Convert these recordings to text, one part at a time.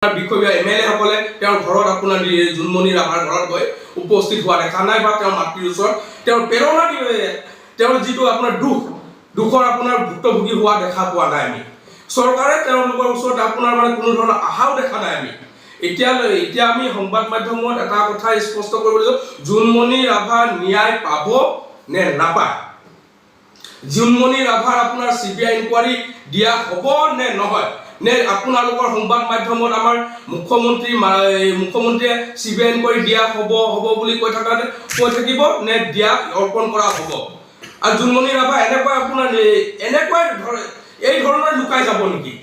বিষয়া এমএলএ সকলে তেওঁৰ ঘৰত আপোনাৰ জুনমণি ৰাভাৰ ঘৰত গৈ উপস্থিত হোৱা দেখা নাই বা তেওঁৰ মাতৃৰ ওচৰত তেওঁৰ প্ৰেৰণা তেওঁৰ যিটো আপোনাৰ দুখৰ আপোনাৰ ভুক্তভোগী হোৱা দেখা পোৱা নাই আমি চৰকাৰে তেওঁলোকৰ ওচৰত আপোনাৰ মানে কোনো ধৰণৰ আশাও দেখা নাই আমি এতিয়া আমি সংবাদ মাধ্যমত এটা কথা স্পষ্ট কৰিব লাগিব জুনমণি ৰাভা ন্যায় পাব নে নাপায় জুনমণি ৰাভাৰ আপোনাৰ সিবিআই ইনকুৱাৰী দিয়া হ'ব নে নহয় নে আপোনালোকৰ সংবাদ মাধ্যমত আমাৰ মুখ্যমন্ত্ৰীয়ে সিবিআই ইনকুৱাৰী দিয়া হ'ব বুলি কৈ থাকিব নে দিয়া অৰ্পণ কৰা হ'ব আৰু জুনমণি ৰাভা এনেকুৱা আপোনাৰ এই ধৰণৰ লুকাই যাব নেকি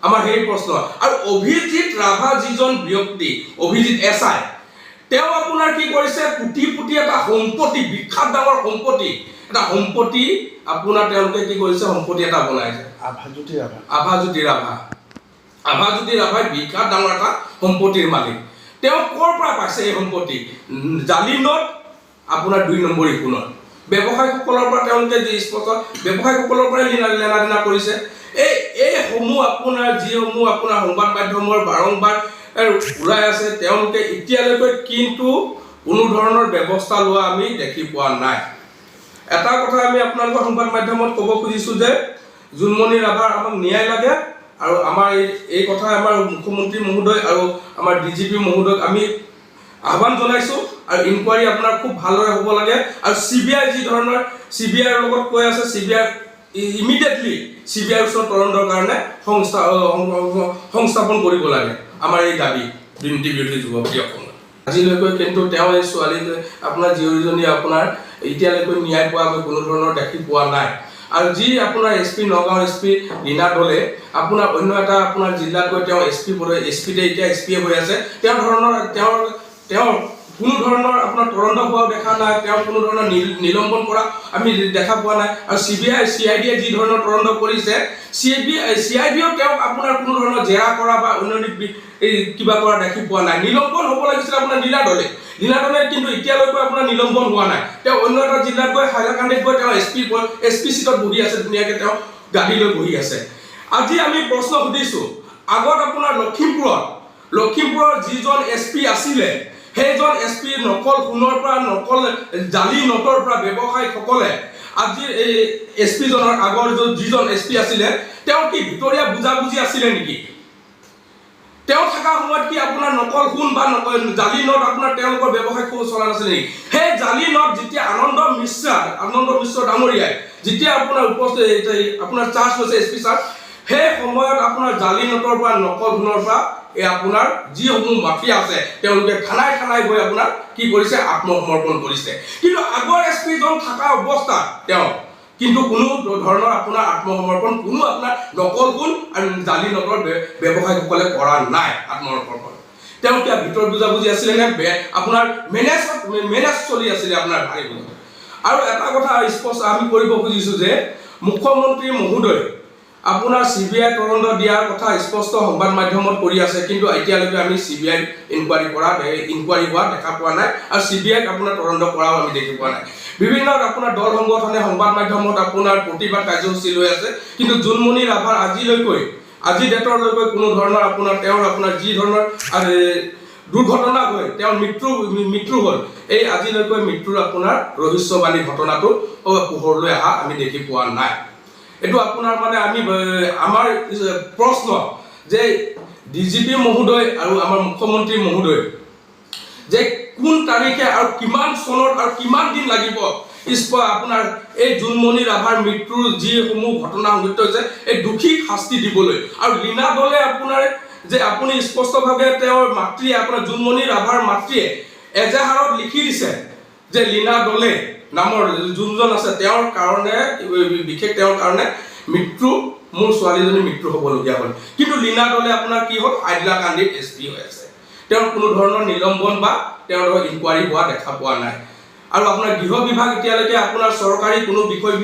আমাৰ সেই প্ৰশ্ন আৰু অভিজিত ৰাভা যিজন ব্যক্তি অভিজিত এছআই তেওঁ আপোনাৰ কি কৰিছে পুটি এটা সম্পত্তি বিখ্যাত ডাঙৰ সম্পত্তি এটা সম্পত্তি আপোনাৰ তেওঁলোকে কি কৰিছে সম্পত্তি এটা বনাইছে আভাজ্যোতি ৰাভাই বিখ্যাত ডাঙৰ এটা সম্পত্তিৰ মালিক তেওঁ ক'ৰ পৰা পাইছে এই সম্পত্তি জালি নোট আপোনাৰ 2 নম্বৰ ইকুনত ব্যৱসায়ীসকলৰ পৰা তেওঁলোকে যি স্পষ্ট ব্যৱসায়ীসকলৰ পৰা লেনা কৰিছে এই সমূহ আপোনাৰ যিসমূহ আপোনাৰ সংবাদ মাধ্যমৰ বাৰংবাৰ উৰাই আছে তেওঁলোকে এতিয়ালৈকে কিন্তু কোনো ধৰণৰ ব্যৱস্থা লোৱা আমি দেখি পোৱা নাই এটা কথা আমি আপোনালোকৰ সংবাদ মাধ্যমত ক'ব খুজিছো যে জুনমণি ৰাভাৰ আমাক ন্যায় লাগে আৰু আমাৰ এই কথা আমাৰ মুখ্যমন্ত্ৰী মহোদয় আৰু আমাৰ ডিজিপি মহোদয়ক আমি আহ্বান জনাইছো আৰু ইনকুৱাৰী আপোনাৰ খুব ভালদৰে হ'ব লাগে আৰু সিবিআই যি ধৰণৰ সিবিআইৰ লগত কৈ আছে সিবিআই ইমিডিয়েটলি সিবিআইৰ ওচৰত তদন্তৰ কাৰণে সংস্থাপন কৰিব লাগে আমাৰ এই দাবী দুৰ্নীতি বিৰোধী যুৱকসকল আজিলৈকে কিন্তু তেওঁ এই ছোৱালী আপোনাৰ জীয়ৰীজনী আপোনাৰ এতিয়ালৈকে ন্যায় পোৱাকৈ কোনো ধৰণৰ দেখি পোৱা নাই আৰু যি আপোনাৰ এছপি নগাঁও এছপি লীনা দলে আপোনাৰ অন্য এটা আপোনাৰ জিলাত গৈ তেওঁ এছপিতে এতিয়া এছপিয়ে হৈ আছে তেওঁৰ কোনো ধৰণৰ আপোনাৰ তদন্ত হোৱা দেখা নাই তেওঁ কোনো ধৰণৰ নিলম্বন কৰা আমি দেখা পোৱা নাই আৰু চিআইডিয়ে যি ধৰণৰ তদন্ত কৰিছে চিআইডিও তেওঁক আপোনাৰ কোনো ধৰণৰ জেৰা কৰা বা অন্য কিবা কৰা দেখি পোৱা নাই নিলম্বন হ'ব লাগিছিল আপোনাৰ লীনা দলে কিন্তু এতিয়ালৈকে আপোনাৰ নিলম্বন হোৱা নাই তেওঁ অন্য এটা জিলাত গৈ হাইলাকান্দিত গৈ তেওঁ এছপি সিটত বহি আছে ধুনীয়াকৈ তেওঁ গাড়ী লৈ বহি আছে আজি আমি প্ৰশ্ন সুধিছো আগত আপোনাৰ লখিমপুৰৰ যিজন এছপি আছিলে সেইজন এছপি নকল সোণৰ পৰা নকল জালি নোটৰ পৰা ব্যৱসায়ীসকলে আজি এই এছপি জনৰ আগৰ যিজন এছপি আছিলে তেওঁ কি ভিতৰীয়া বুজাবুজি আছিলে নেকি তেওঁ থকা সময়ত কি আপোনাৰ নকল সোণ বা জালি নোট আপোনাৰ তেওঁলোকৰ ব্যৱসায় চলা নাছিলে নেকি সেই জালি নোট যেতিয়া আনন্দ মিশ্ৰ ডাঙৰীয়াই যেতিয়া আপোনাৰ উপস্থিত আপোনাৰ চাৰ্জ লৈছে এছপি চাৰ্জ সেই সময়ত আপোনাৰ জালি নোটৰ পৰা নকল সোণৰ পৰা এই আপোনাৰ যিসমূহ মাফিয়া আছে তেওঁলোকে থানাই গৈ আপোনাৰ কি কৰিছে আত্মসমৰ্পণ কৰিছে কিন্তু আগৰ এছপি জন থকা অৱস্থাত তেওঁ কিন্তু কোনো ধৰণৰ আপোনাৰ আত্মসমৰ্পণ কোনো আপোনাৰ নকল সোণ আৰু জালি নোটৰ ব্যৱসায়ীসকলে কৰা নাই আত্মসমৰ্পণ তেওঁ কিয় ভিতৰ বুজাবুজি আছিলে নে আপোনাৰ মেনেজ চলি আছিলে আপোনাৰ ভাৰী আৰু এটা কথা স্পষ্ট আমি কৰিব খুজিছো যে মুখ্যমন্ত্ৰী মহোদয় আপোনাৰ সিবিআই তদন্ত দিয়াৰ কথা স্পষ্ট সংবাদ মাধ্যমত কৰি আছে কিন্তু এতিয়ালৈকে আমি সিবিআই ইনকুৱাৰী হোৱা দেখা পোৱা নাই আৰু সিবিআইক আপোনাৰ তদন্ত কৰাও আমি দেখি পোৱা নাই বিভিন্ন আপোনাৰ দল সংগঠনে সংবাদ মাধ্যমত আপোনাৰ প্ৰতিবাদ কাৰ্যসূচী লৈ আছে কিন্তু জুনমণি ৰাভাৰ আজি ডেটৰলৈকে কোনো ধৰণৰ আপোনাৰ যি ধৰণৰ দুৰ্ঘটনা হৈ তেওঁৰ মৃত্যু হ'ল এই আজিলৈকে মৃত্যুৰ আপোনাৰ ৰহস্যবাণী ঘটনাটো পোহৰলৈ অহা আমি দেখি পোৱা নাই এটো আপোনাৰ মানে আমাৰ প্ৰশ্ন যে ডিজিপি মহোদয় আৰু আমাৰ মুখ্যমন্ত্ৰী মহোদয় যে কোন তাৰিখে আৰু কিমান চনত আৰু কিমান দিন লাগিব আপোনাৰ এই জুনমণি ৰাভাৰ মৃত্যুৰ যিসমূহ ঘটনা সংঘটিত হৈছে এই দোষীক শাস্তি দিবলৈ আৰু লীনা দলে আপোনাৰ যে আপুনি স্পষ্টভাৱে তেওঁৰ মাতৃয়ে আপোনাৰ জুনমণি ৰাভাৰ মাতৃয়ে এজাহাৰত লিখি দিছে যে লীনা দলে নামৰ যোনজন আছে তেওঁৰ কাৰণে বিশেষ তেওঁৰ কাৰণে মোৰ ছোৱালীজনী মৃত্যু হ'বলগীয়া হ'ল কিন্তু লীনা দলে আপোনাৰ কি হ'ল হাইলাকান্দিত এছপি হৈ আছে তেওঁৰ কোনো ধৰণৰ নিলম্বন বা তেওঁৰ ইনকুৱাৰী হোৱা দেখা পোৱা নাই আৰু আপোনাৰ গৃহ বিভাগ এতিয়ালৈকে আপোনাৰ চৰকাৰী কোনো বিষয়